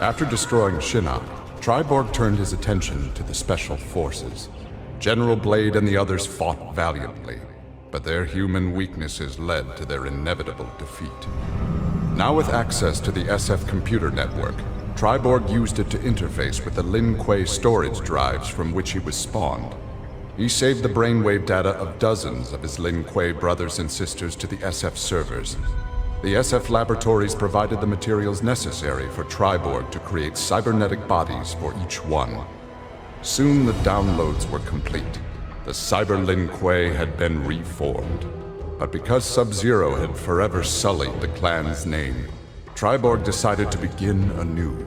After destroying SHINNOK, TRIBORG turned his attention to the Special Forces. General Blade and the others fought valiantly, but their human weaknesses led to their inevitable defeat. Now with access to the SF computer network, TRIBORG used it to interface with the Lin Kuei storage drives from which he was spawned. He saved the brainwave data of dozens of his Lin Kuei brothers and sisters to the SF servers. The SF laboratories provided the materials necessary for TRIBORG to create cybernetic bodies for each one. Soon the downloads were complete. The Cyber Lin Kuei had been reformed. But because Sub-Zero had forever sullied the clan's name, TRIBORG decided to begin anew.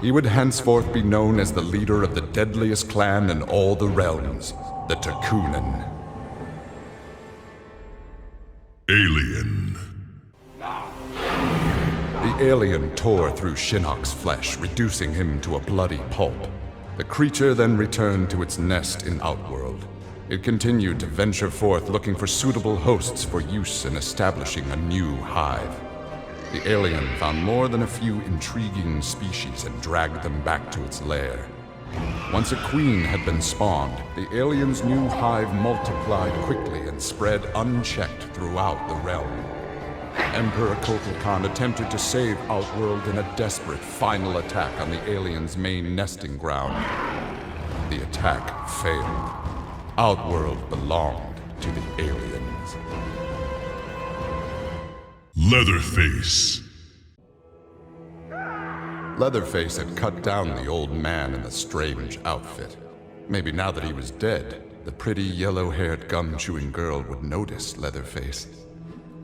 He would henceforth be known as the leader of the deadliest clan in all the realms, the Takunin. Alien. The alien tore through Shinnok's flesh, reducing him to a bloody pulp. The creature then returned to its nest in Outworld. It continued to venture forth looking for suitable hosts for use in establishing a new hive. The alien found more than a few intriguing species and dragged them back to its lair. Once a queen had been spawned, the alien's new hive multiplied quickly and spread unchecked throughout the realm. Emperor KOTAL attempted to save Outworld in a desperate final attack on the alien's main nesting ground. The attack failed. Outworld belonged to the aliens. Leatherface. Leatherface had cut down the old man in the strange outfit. Maybe now that he was dead, the pretty yellow-haired gum-chewing girl would notice Leatherface.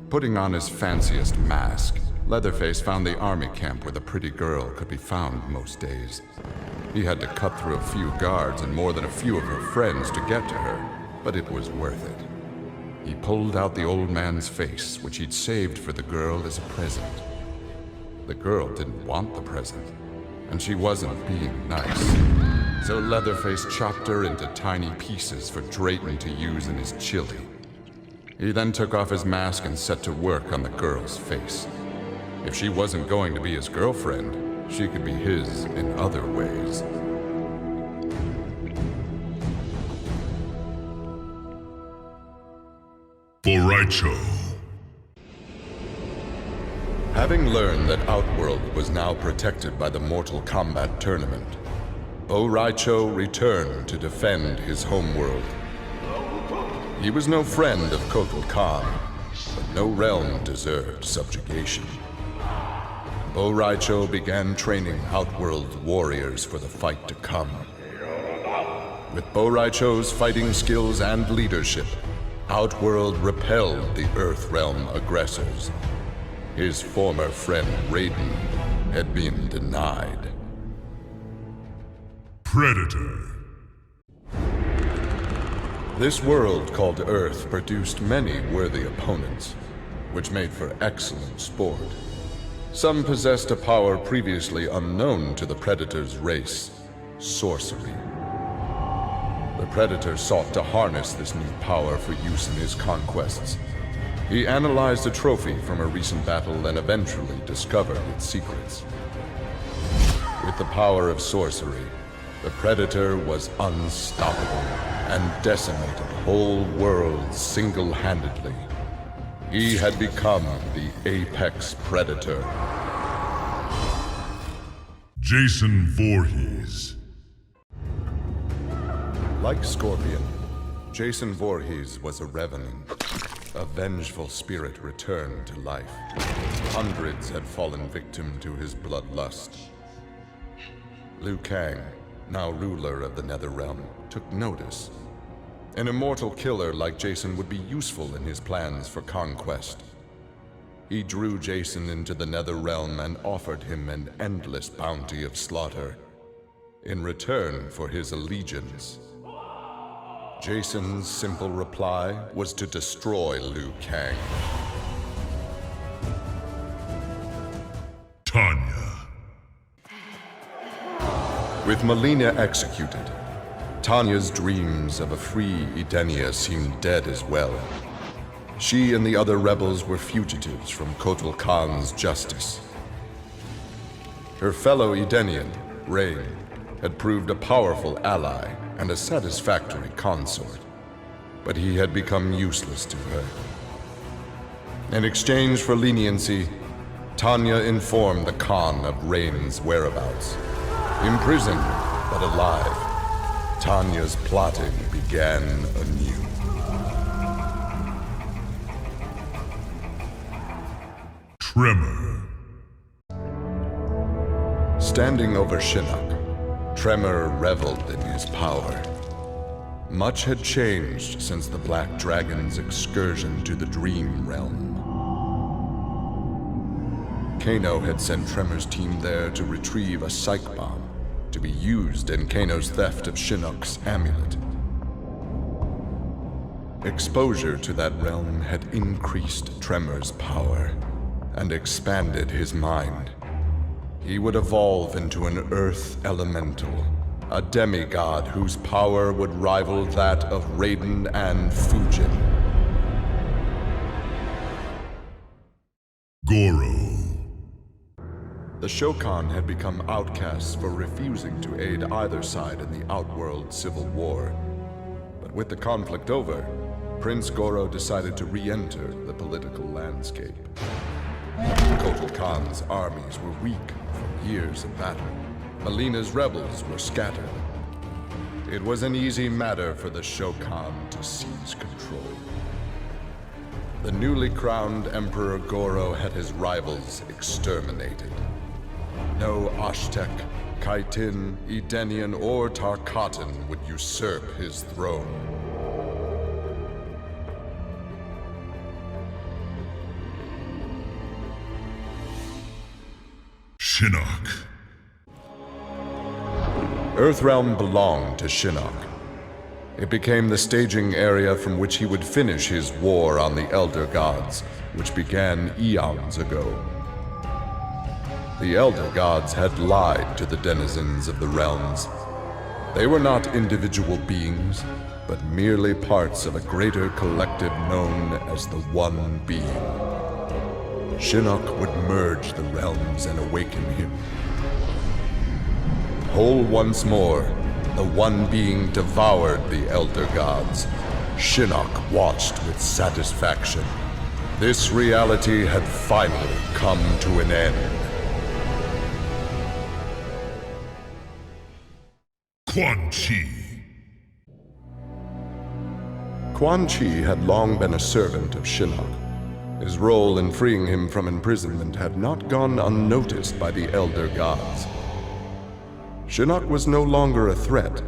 Putting on his fanciest mask, Leatherface found the army camp where the pretty girl could be found most days. He had to cut through a few guards and more than a few of her friends to get to her, but it was worth it. He pulled out the old man's face, which he'd saved for the girl as a present. The girl didn't want the present, and she wasn't being nice. So Leatherface chopped her into tiny pieces for Drayton to use in his chili. He then took off his mask and set to work on the girl's face. If she wasn't going to be his girlfriend, she could be his in other ways. Boraicho. Having learned that Outworld was now protected by the Mortal Kombat tournament, Boraicho returned to defend his homeworld. He was no friend of KOTAL, but no realm deserved subjugation. Boraicho began training Outworld warriors for the fight to come. With Boraicho's fighting skills and leadership, Outworld repelled the Earth realm aggressors. His former friend Raiden had been denied. Predator. This world called Earth produced many worthy opponents, which made for excellent sport. Some possessed a power previously unknown to the Predator's race, sorcery. The Predator sought to harness this new power for use in his conquests. He analyzed a trophy from a recent battle and eventually discovered its secrets. With the power of sorcery, the Predator was unstoppable and decimated whole worlds single-handedly. He had become the apex predator. Jason Voorhees. Like Scorpion, Jason Voorhees was a revenant. A vengeful spirit returned to life. Hundreds had fallen victim to his bloodlust. Liu Kang, now ruler of the NetherRealm, took notice. An immortal killer like Jason would be useful in his plans for conquest. He drew Jason into the NetherRealm and offered him an endless bounty of slaughter in return for his allegiance. Jason's simple reply was to destroy Liu Kang. Tanya. With MILEENA executed, Tanya's dreams of a free Edenia seemed dead as well. She and the other rebels were fugitives from KOTAL Khan's justice. Her fellow Edenian, Raiden, had proved a powerful ally and a satisfactory consort, but he had become useless to her. In exchange for leniency, Tanya informed the Khan of Raiden's whereabouts. Imprisoned but alive, Tanya's plotting began anew. Tremor. Standing over Shinnok, Tremor reveled in his power. Much had changed since the Black Dragon's excursion to the Dream Realm. Kano had sent Tremor's team there to retrieve a psych bomb to be used in Kano's theft of Shinnok's amulet. Exposure to that realm had increased Tremor's power and expanded his mind. He would evolve into an earth elemental, a demigod whose power would rival that of Raiden and Fujin. GORO. The Shokan had become outcasts for refusing to aid either side in the Outworld Civil War. But with the conflict over, Prince Goro decided to re-enter the political landscape. Kotal Khan's armies were weak from years of battle. MILEENA's rebels were scattered. It was an easy matter for the Shokan to seize control. The newly crowned Emperor Goro had his rivals exterminated. No Aztec, Khitan, Edenian, or Tarkatan would usurp his throne. SHINNOK. Earthrealm belonged to Shinnok. It became the staging area from which he would finish his war on the Elder Gods, which began eons ago. The Elder Gods had lied to the denizens of the realms. They were not individual beings, but merely parts of a greater collective known as the One Being. Shinnok would merge the realms and awaken him. Whole once more, the One Being devoured the Elder Gods. Shinnok watched with satisfaction. This reality had finally come to an end. QUAN. Quan Chi had long been a servant of Shinnok. His role in freeing him from imprisonment had not gone unnoticed by the Elder Gods. Shinnok was no longer a threat,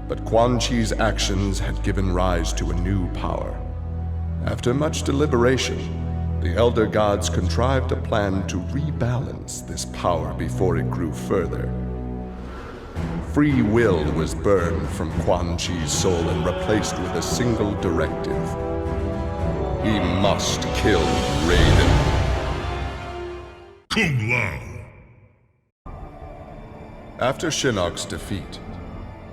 but Quan Chi's actions had given rise to a new power. After much deliberation, the Elder Gods contrived a plan to rebalance this power before it grew further. Free will was burned from Quan Chi's soul and replaced with a single directive. He must kill Raiden. Kung Lao. After Shinnok's defeat,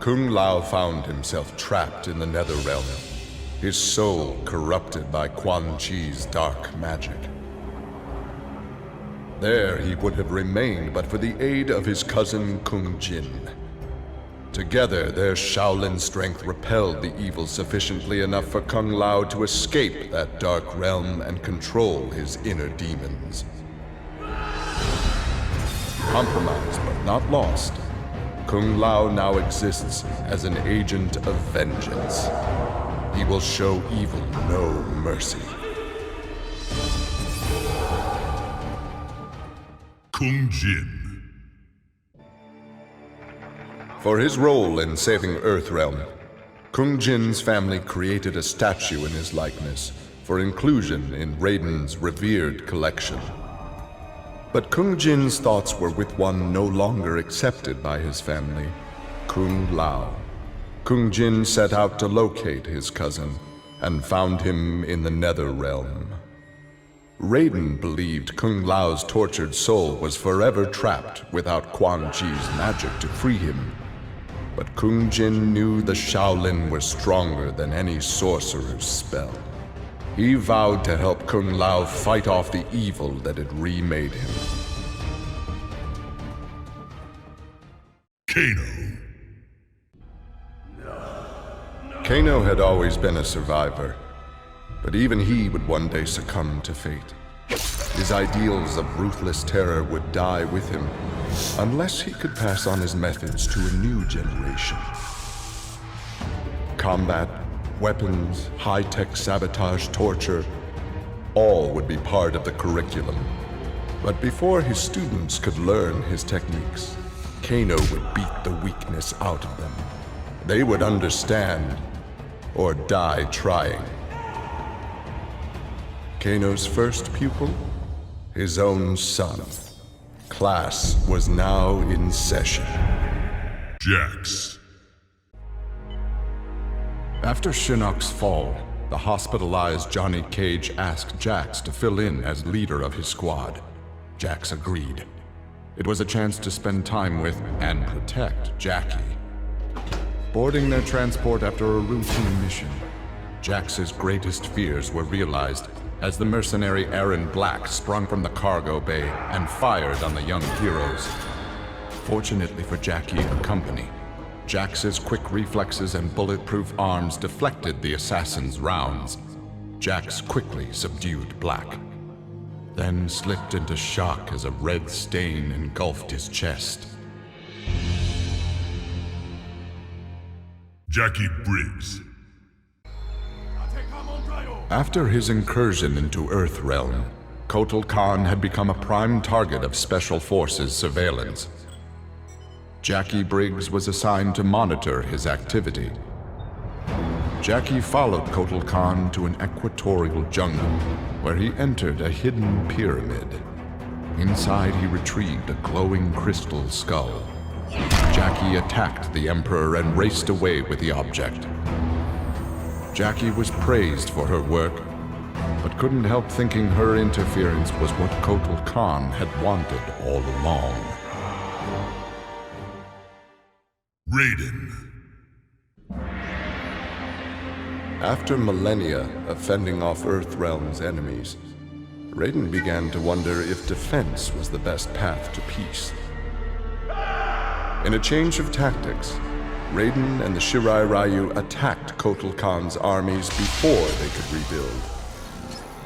Kung Lao found himself trapped in the NetherRealm, his soul corrupted by Quan Chi's dark magic. There he would have remained but for the aid of his cousin Kung Jin. Together, their Shaolin strength repelled the evil sufficiently enough for Kung Lao to escape that dark realm and control his inner demons. Compromised but not lost, Kung Lao now exists as an agent of vengeance. He will show evil no mercy. Kung Jin. For his role in saving Earthrealm, Kung Jin's family created a statue in his likeness for inclusion in Raiden's revered collection. But Kung Jin's thoughts were with one no longer accepted by his family, Kung Lao. Kung Jin set out to locate his cousin and found him in the NetherRealm. Raiden believed Kung Lao's tortured soul was forever trapped without Quan Chi's magic to free him. But Kung Jin knew the Shaolin were stronger than any sorcerer's spell. He vowed to help Kung Lao fight off the evil that had remade him. KANO. Kano had always been a survivor, but even he would one day succumb to fate. His ideals of ruthless terror would die with him, unless he could pass on his methods to a new generation. Combat, weapons, high-tech sabotage, torture, all would be part of the curriculum. But before his students could learn his techniques, Kano would beat the weakness out of them. They would understand, or die trying. Kano's first pupil? His own son. Class was now in session. Jax. After Shinnok's fall, the hospitalized Johnny Cage asked Jax to fill in as leader of his squad. Jax agreed. It was a chance to spend time with and protect JACQUI. Boarding their transport after a routine mission, Jax's greatest fears were realized as the mercenary Erron Black sprung from the cargo bay and fired on the young heroes. Fortunately for JACQUI and company, Jax's quick reflexes and bulletproof arms deflected the assassin's rounds. Jax quickly subdued Black, then slipped into shock as a red stain engulfed his chest. JACQUI BRIGGS. After his incursion into Earthrealm, KAHN had become a prime target of Special Forces surveillance. JACQUI Briggs was assigned to monitor his activity. JACQUI followed KAHN to an equatorial jungle, where he entered a hidden pyramid. Inside, he retrieved a glowing crystal skull. JACQUI attacked the Emperor and raced away with the object. JACQUI was praised for her work, but couldn't help thinking her interference was what KAHN had wanted all along. RAIDEN. After millennia of fending off Earthrealm's enemies, Raiden began to wonder if defense was the best path to peace. In a change of tactics, Raiden and the Shirai Ryu attacked KAHN's armies before they could rebuild.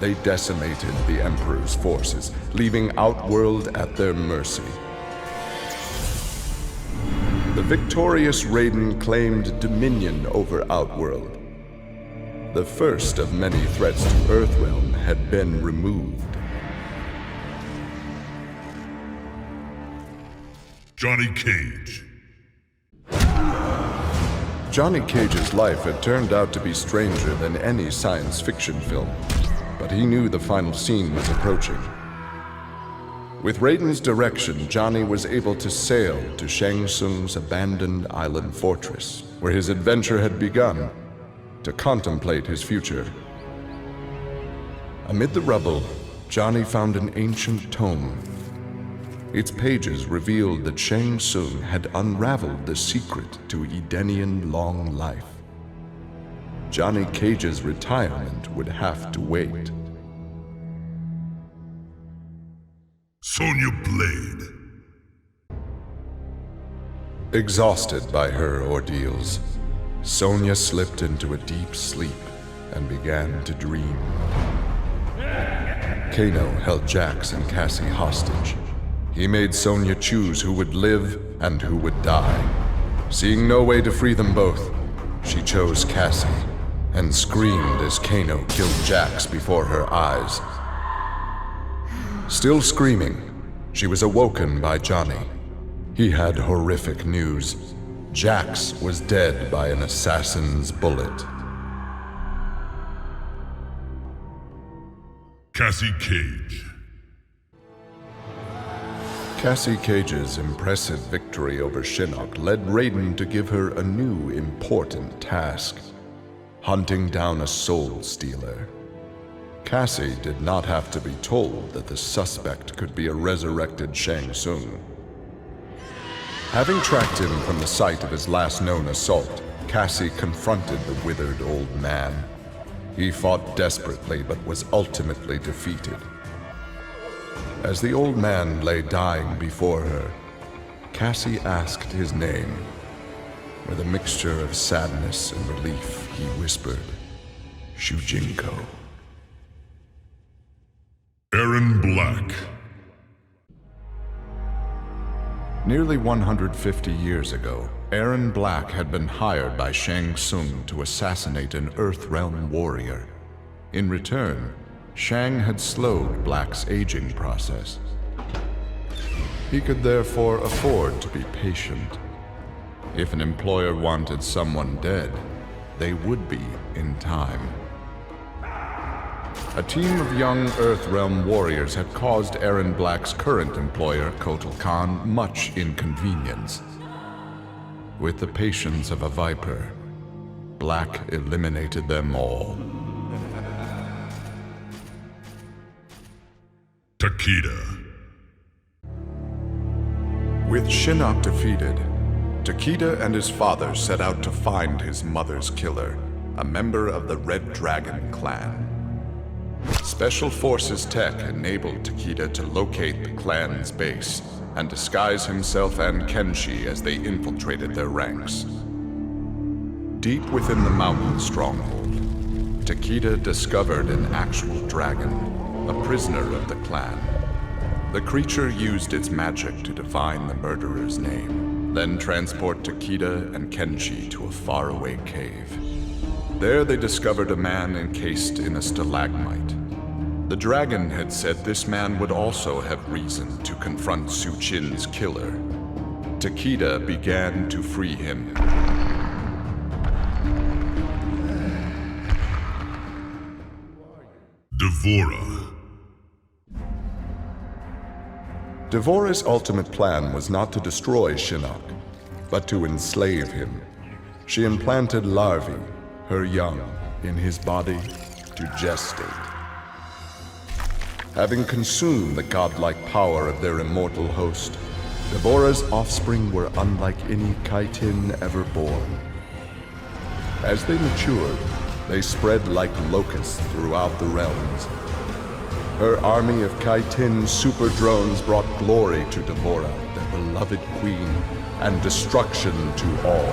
They decimated the Emperor's forces, leaving Outworld at their mercy. The victorious Raiden claimed dominion over Outworld. The first of many threats to Earthrealm had been removed. Johnny Cage. Johnny Cage's life had turned out to be stranger than any science fiction film, but he knew the final scene was approaching. With Raiden's direction, Johnny was able to sail to Shang Tsung's abandoned island fortress, where his adventure had begun, to contemplate his future. Amid the rubble, Johnny found an ancient tome. Its pages revealed that Shang Tsung had unraveled the secret to Edenian long life. Johnny Cage's retirement would have to wait. Sonya Blade. Exhausted by her ordeals, Sonya slipped into a deep sleep and began to dream. Kano held Jax and Cassie hostage. He made Sonya choose who would live and who would die. Seeing no way to free them both, she chose Cassie and screamed as Kano killed Jax before her eyes. Still screaming, she was awoken by Johnny. He had horrific news. Jax was dead by an assassin's bullet. Cassie Cage. Cassie Cage's impressive victory over Shinnok led Raiden to give her a new important task: hunting down a soul stealer. Cassie did not have to be told that the suspect could be a resurrected Shang Tsung. Having tracked him from the site of his last known assault, Cassie confronted the withered old man. He fought desperately but was ultimately defeated. As the old man lay dying before her, Cassie asked asked his name. With a mixture of sadness and relief, he whispered, Shujinko. Erron Black. Nearly 150 years ago, Erron Black had been hired by Shang Tsung to assassinate an Earthrealm warrior. In return, Shang had slowed Black's aging process. He could therefore afford to be patient. If an employer wanted someone dead, they would be in time. A team of young Earthrealm warriors had caused Erron Black's current employer, KOTAL much inconvenience. With the patience of a viper, Black eliminated them all. Takeda. With SHINNOK defeated, Takeda and his father set out to find his mother's killer, a member of the Red Dragon clan. Special Forces tech enabled Takeda to locate the clan's base and disguise himself and KENSHI as they infiltrated their ranks. Deep within the mountain stronghold, Takeda discovered an actual dragon, a prisoner of the clan. The creature used its magic to divine the murderer's name, then transport Takeda and KENSHI to a faraway cave. There they discovered a man encased in a stalagmite. The dragon had said this man would also have reason to confront Su Qin's killer. Takeda began to free him. Vorah. Devorah's ultimate plan was not to destroy SHINNOK, but to enslave him. She implanted larvae, her young, in his body to gestate. Having consumed the godlike power of their immortal host, Devorah's offspring were unlike any Chitin ever born. As they matured, they spread like locusts throughout the realms. Her army of Chitin super drones brought glory to Devorah, their beloved queen, and destruction to all.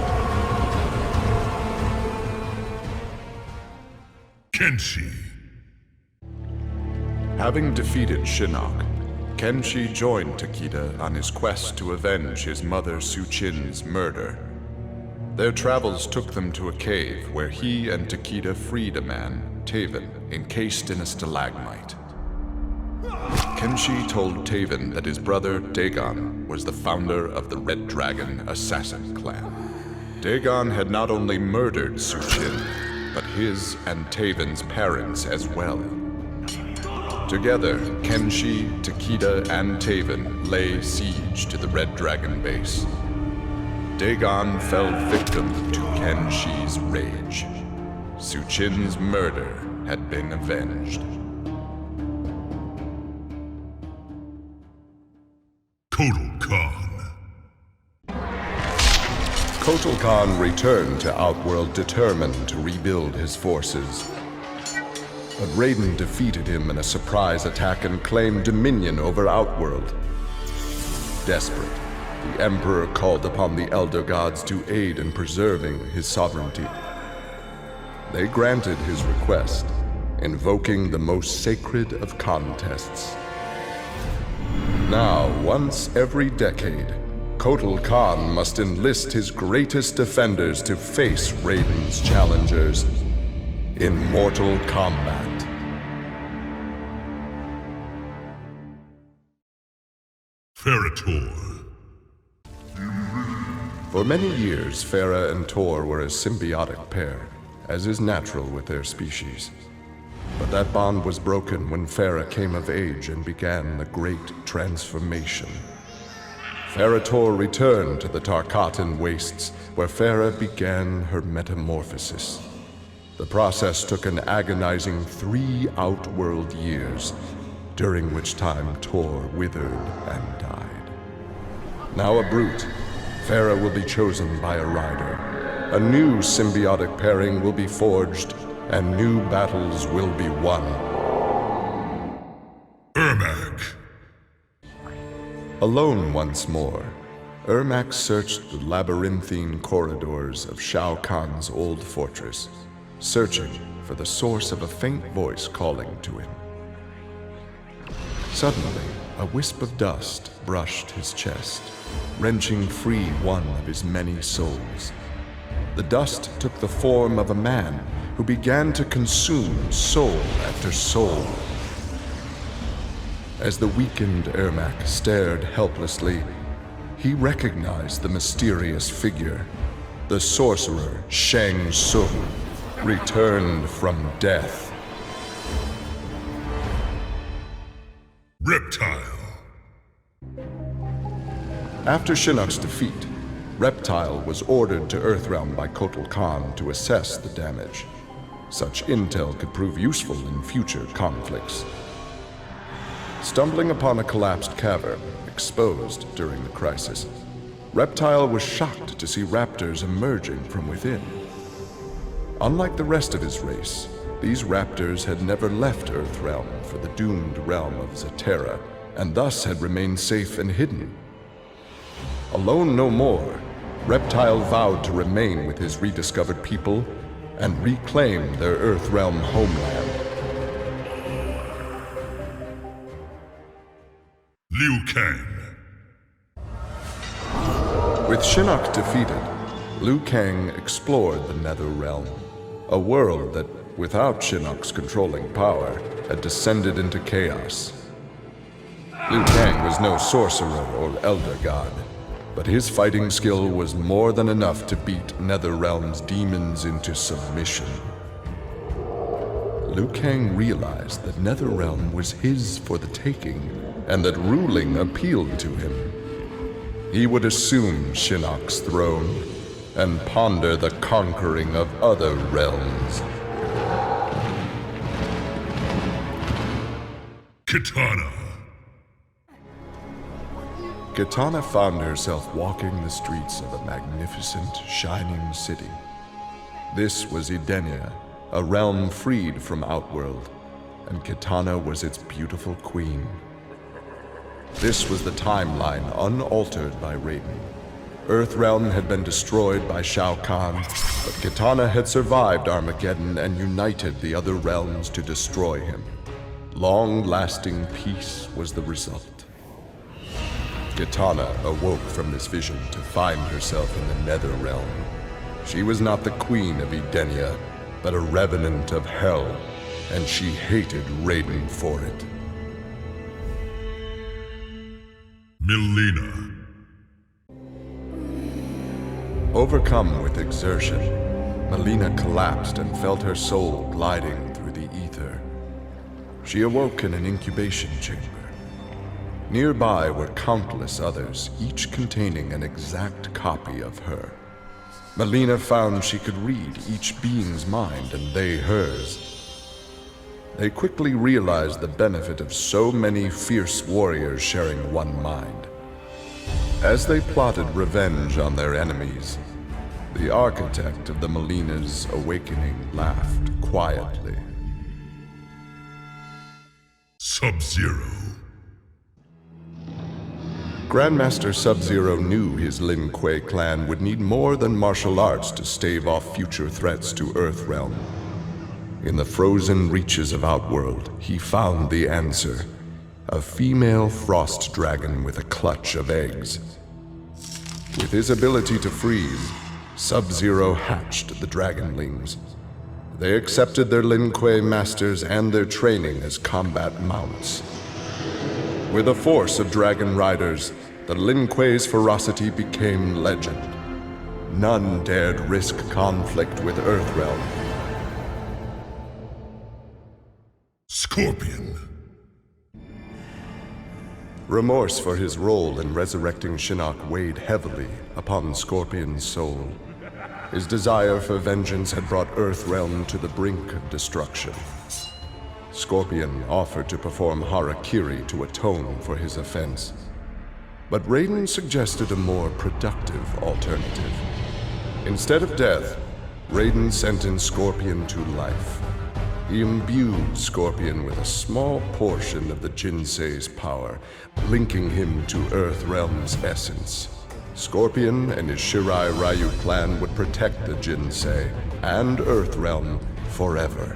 KENSHI. Having defeated SHINNOK, KENSHI joined Takeda on his quest to avenge his mother Su Qin's murder. Their travels took them to a cave where he and Takeda freed a man, Taven, encased in a stalagmite. KENSHI told Taven that his brother, Dagon, was the founder of the Red Dragon Assassin Clan. Dagon had not only murdered Su Qin, but his and Taven's parents as well. Together, KENSHI, Takeda, and Taven lay siege to the Red Dragon base. Dagon fell victim to KENSHI's rage. Su Qin's murder had been avenged. KOTAL returned to Outworld determined to rebuild his forces. But RAIDEN defeated him in a surprise attack and claimed dominion over Outworld. Desperate, the Emperor called upon the Elder Gods to aid in preserving his sovereignty. They granted his request, invoking the most sacred of contests. Now, once every decade, KOTAL must enlist his greatest defenders to face RAIDEN's challengers in Mortal Kombat. PREDITOR. For many years, FERRA and TORR were a symbiotic pair, as is natural with their species. But that bond was broken when FERRA came of age and began the Great Transformation. PREDITOR returned to the Tarkatan Wastes, where FERRA began her metamorphosis. The process took an agonizing 3 Outworld years, during which time TORR withered and died. Now a brute, FERRA will be chosen by a rider. A new symbiotic pairing will be forged, and new battles will be won. Ermac. Alone once more, Ermac searched the labyrinthine corridors of Shao Kahn's old fortress, searching for the source of a faint voice calling to him. Suddenly, a wisp of dust brushed his chest, wrenching free one of his many souls. The dust took the form of a man who began to consume soul after soul. As the weakened Ermac stared helplessly, he recognized the mysterious figure. The sorcerer Shang Tsung, returned from death. Reptile. After Shinnok's defeat, Reptile was ordered to Earthrealm by KOTAL Khan to assess the damage. Such intel could prove useful in future conflicts. Stumbling upon a collapsed cavern, exposed during the crisis, Reptile was shocked to see raptors emerging from within. Unlike the rest of his race, these raptors had never left Earthrealm for the doomed realm of Zaterra, and thus had remained safe and hidden. Alone no more, Reptile vowed to remain with his rediscovered people and reclaim their Earthrealm homeland. Liu Kang. With Shinnok defeated, Liu Kang explored the NetherRealm, a world that, without Shinnok's controlling power, had descended into chaos. Liu Kang was no sorcerer or elder god, but his fighting skill was more than enough to beat NetherRealm's demons into submission. Liu Kang realized that NetherRealm was his for the taking, and that ruling appealed to him. He would assume Shinnok's throne and ponder the conquering of other realms. Kitana. Kitana found herself walking the streets of a magnificent, shining city. This was Edenia, a realm freed from Outworld, and Kitana was its beautiful queen. This was the timeline unaltered by Raiden. Earthrealm had been destroyed by Shao Kahn, but Kitana had survived Armageddon and united the other realms to destroy him. Long-lasting peace was the result. Kitana awoke from this vision to find herself in the NetherRealm. She was not the queen of Edenia, but a revenant of hell, and she hated Raiden for it. MILEENA. Overcome with exertion, MILEENA collapsed and felt her soul gliding through the ether. She awoke in an incubation chamber. Nearby were countless others, each containing an exact copy of her. MILEENA found she could read each being's mind and they hers. They quickly realized the benefit of so many fierce warriors sharing one mind. As they plotted revenge on their enemies, the architect of the MILEENA's awakening laughed quietly. Sub-Zero. Grandmaster Sub-Zero knew his Lin Kuei clan would need more than martial arts to stave off future threats to Earthrealm. In the frozen reaches of Outworld, he found the answer. A female frost dragon with a clutch of eggs. With his ability to freeze, Sub-Zero hatched the dragonlings. They accepted their Lin Kuei masters and their training as combat mounts. With a force of dragon riders, the Lin Kuei's ferocity became legend. None dared risk conflict with Earthrealm. Scorpion. Remorse for his role in resurrecting Shinnok weighed heavily upon Scorpion's soul. His desire for vengeance had brought Earthrealm to the brink of destruction. Scorpion offered to perform harakiri to atone for his offense. But Raiden suggested a more productive alternative. Instead of death, Raiden sentenced Scorpion to life. He imbued Scorpion with a small portion of the Jinsei's power, linking him to Earthrealm's essence. Scorpion and his Shirai Ryu clan would protect the Jinsei and Earthrealm forever.